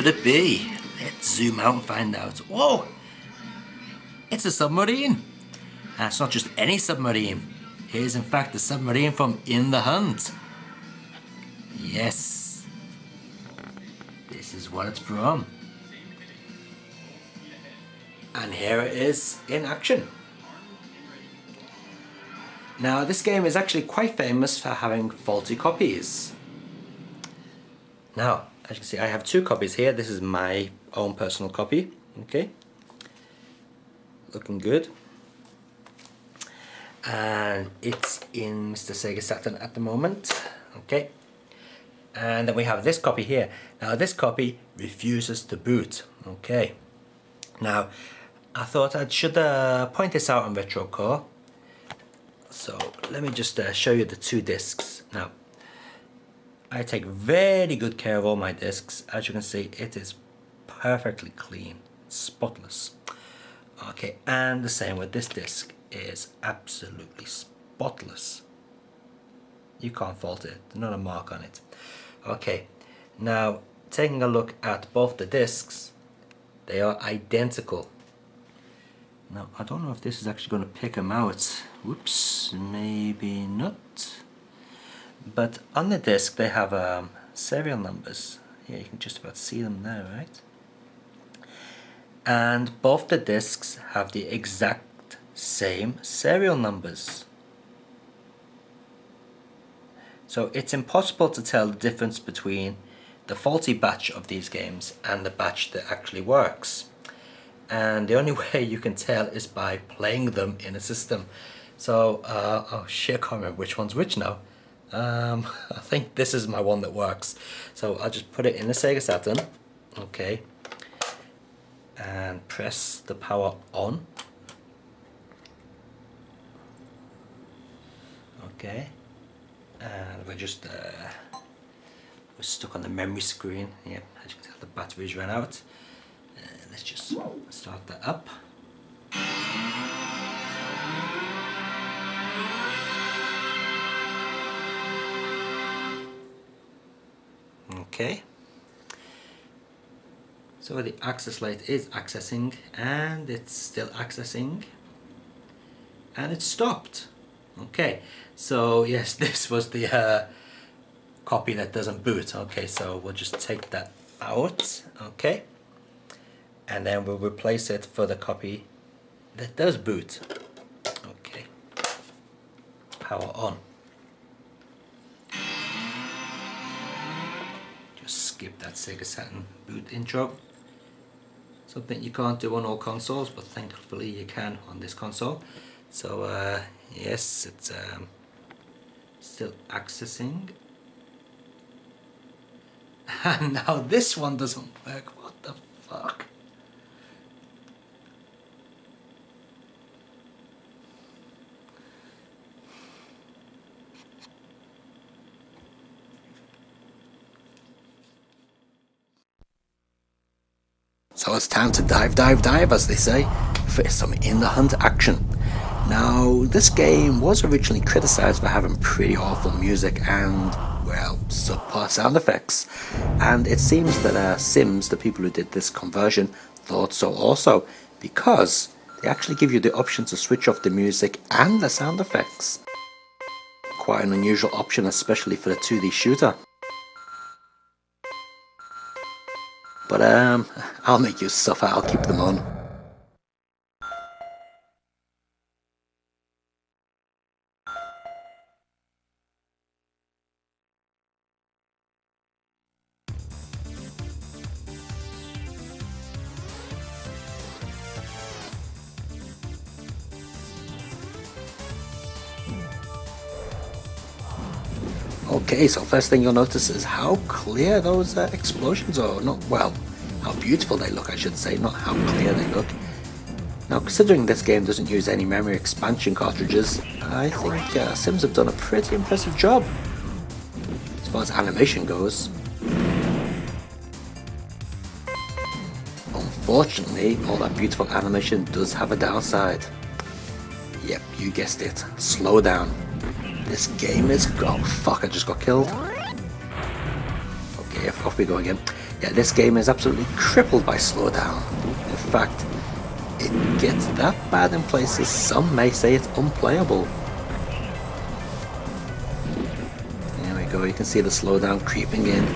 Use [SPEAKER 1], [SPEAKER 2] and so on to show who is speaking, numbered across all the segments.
[SPEAKER 1] could it be? Let's zoom out and find out. Whoa! It's a submarine! And it's not just any submarine. Here's in fact the submarine from In the Hunt. Yes. This is what it's from. And here it is in action. Now this game is actually quite famous for having faulty copies. Now, as you can see, I have two copies here. This is my own personal copy. Okay. Looking good. And it's in Mr. Sega Saturn at the moment. Okay. And then we have this copy here. Now this copy refuses to boot. Okay. Now, I thought I should point this out on RetroCore. So let me just show you the two discs. Now, I take very good care of all my discs. As you can see, it is perfectly clean, spotless. Okay, and the same with this disc, is absolutely spotless. You can't fault it, there's not a mark on it. Okay, now taking a look at both the discs, they are identical. Now, I don't know if this is actually going to pick them out. Whoops, maybe not. But on the disc they have serial numbers. Yeah, you can just about see them there, right? And both the discs have the exact same serial numbers. So it's impossible to tell the difference between the faulty batch of these games and the batch that actually works. And the only way you can tell is by playing them in a system. So, oh shit, I can't remember which one's which now. I think this is my one that works. So I'll just put it in the Sega Saturn. Okay. And press the power on. Okay. And we're just we're stuck on the memory screen. Yep, as you can tell, the batteries ran out. Let's just start that up. Okay. So the access light is accessing, and it's still accessing, and it stopped. Okay, so yes, this was the copy that doesn't boot. Okay, so we'll just take that out. Okay, and then we'll replace it for the copy that does boot. Okay, power on. Just skip that Sega Saturn boot intro. Something you can't do on all consoles, but thankfully you can on this console. So yes, it's still accessing. And now this one doesn't work. What the fuck? So it's time to dive, as they say, for some In the Hunt action. Now, this game was originally criticised for having pretty awful music and, well, subpar sound effects. And it seems that Sims, the people who did this conversion, thought so also, because they actually give you the option to switch off the music and the sound effects. Quite an unusual option, especially for a 2D shooter. But I'll make you suffer, I'll keep them on. Okay, so first thing you'll notice is how clear those explosions are. Not, well, how beautiful they look, I should say, not how clear they look. Now, considering this game doesn't use any memory expansion cartridges, I think Sims have done a pretty impressive job as far as animation goes. Unfortunately, all that beautiful animation does have a downside. Yep, you guessed it, slow down. This game is... oh fuck, I just got killed. Okay, off we go again. Yeah, this game is absolutely crippled by slowdown. In fact, it gets that bad in places some may say it's unplayable. There we go, you can see the slowdown creeping in.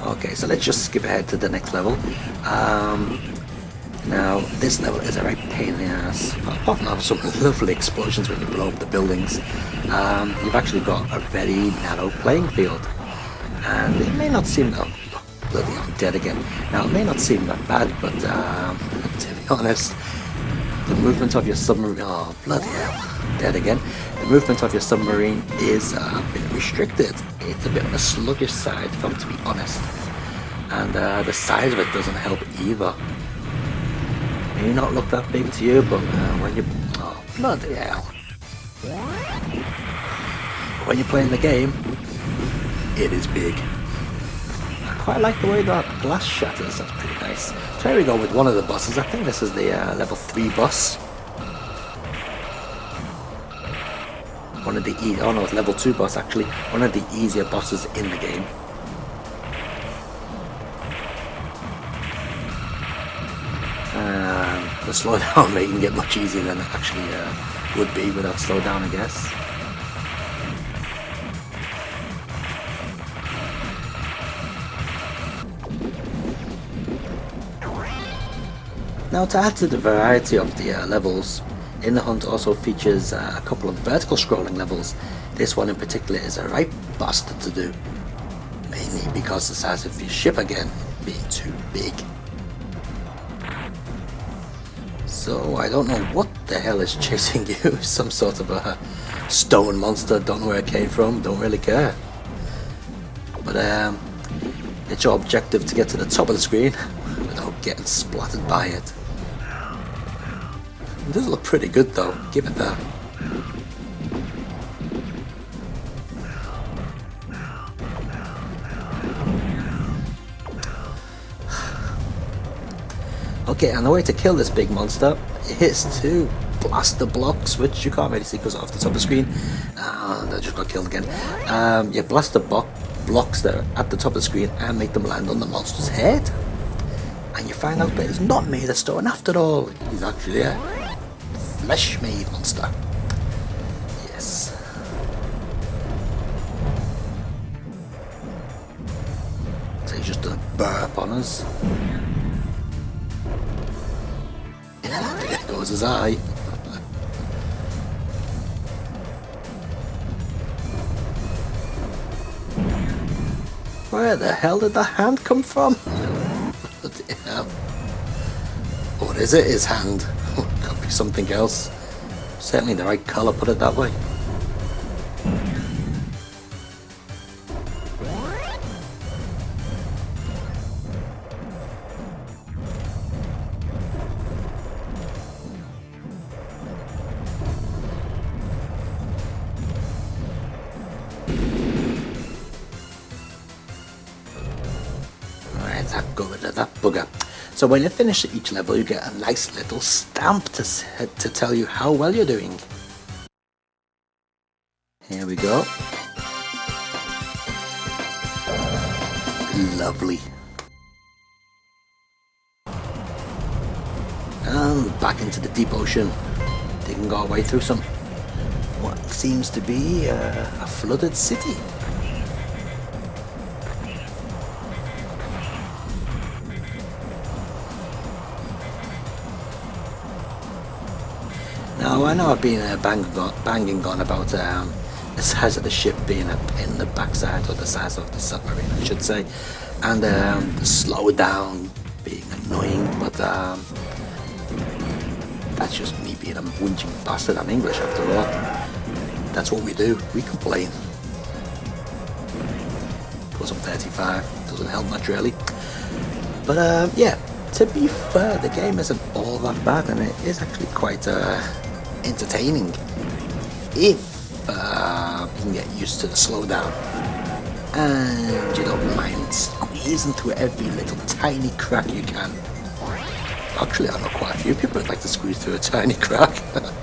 [SPEAKER 1] Okay, so let's just skip ahead to the next level. Now, this level is a right pain in the ass. Apart from having some lovely explosions when you blow up the buildings, you've actually got a very narrow playing field. And it may not seem... Oh, bloody, I'm dead again. Now, it may not seem that bad, but to be honest, the movement of your submarine... Oh, bloody hell, dead again. The movement of your submarine is a bit restricted. It's a bit on a sluggish side, if I'm to be honest. And the size of it doesn't help either. It may not look that big to you, but when you... Oh, bloody hell. When you're playing the game, it is big. I quite like the way that glass shatters, that's pretty nice. So here we go with one of the bosses. I think this is the level 3 boss. One of the oh no, it's level 2 boss actually. One of the easier bosses in the game. The slowdown making it much easier than it actually would be without slowdown, I guess. Now, to add to the variety of the levels, In the Hunt also features a couple of vertical scrolling levels. This one in particular is a right bastard to do, mainly because the size of your ship again being too big. So I don't know what the hell is chasing you, some sort of a stone monster, don't know where it came from, don't really care. But it's your objective to get to the top of the screen without getting splattered by it. It does look pretty good though, give it that. Okay, and the way to kill this big monster is to blast the blocks, which you can't really see because off the top of the screen. And I just got killed again. You blast the blocks there at the top of the screen and make them land on the monster's head. And you find out that he's not made of stone after all. He's actually a flesh-made monster. Yes. So he's just done a burp on us. There goes his eye. Where the hell did the hand come from? Bloody hell. What is it? His hand? Could be something else. Certainly the right colour, put it that way. Go rid of that bugger. So when you finish each level, you get a nice little stamp to tell you how well you're doing. Here we go. Lovely. And back into the deep ocean, digging our way through some what seems to be a flooded city. Now, I know I've been banging on about the size of the ship being a pain in the backside, or the size of the submarine, I should say, and the slowdown being annoying, but that's just me being a whinging bastard. I'm English after all. That's what we do, we complain. Plus I'm 35, doesn't help much really. But yeah, to be fair, the game isn't all that bad, and it is actually quite entertaining if you can get used to the slowdown and you don't mind squeezing through every little tiny crack you can. Actually, I know quite a few people that like to squeeze through a tiny crack, but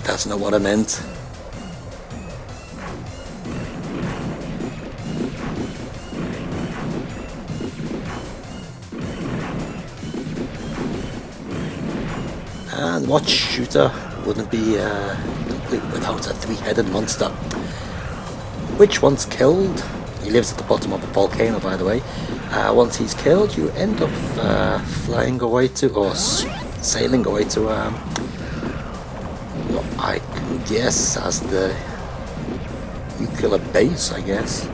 [SPEAKER 1] that's not what I meant. And what shooter wouldn't be complete without a three-headed monster? Which once killed, he lives at the bottom of a volcano, by the way. Once he's killed, you end up flying away to, or sailing away to, what I can guess as the nuclear base, I guess.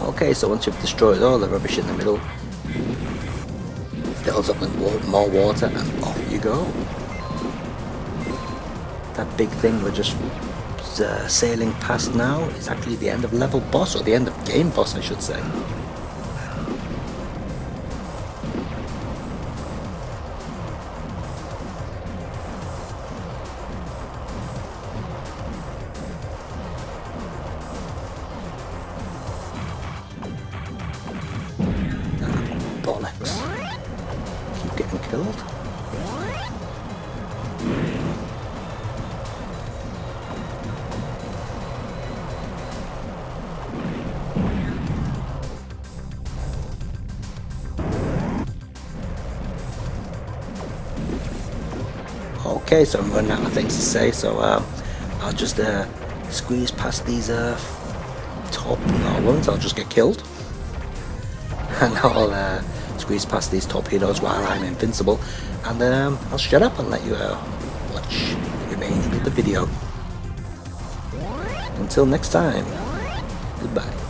[SPEAKER 1] Okay, so once you've destroyed all the rubbish in the middle, it fills up with more water and off you go. That big thing we're just sailing past now is actually the end of level boss, or the end of game boss I should say. Bollocks. Keep getting killed. Okay, so I'm running out of things to say, so I'll just squeeze past these top, no I won't, I'll just get killed. And I'll squeeze past these torpedoes while I'm invincible, and I'll shut up and let you watch the remaining of the video. Until next time, goodbye.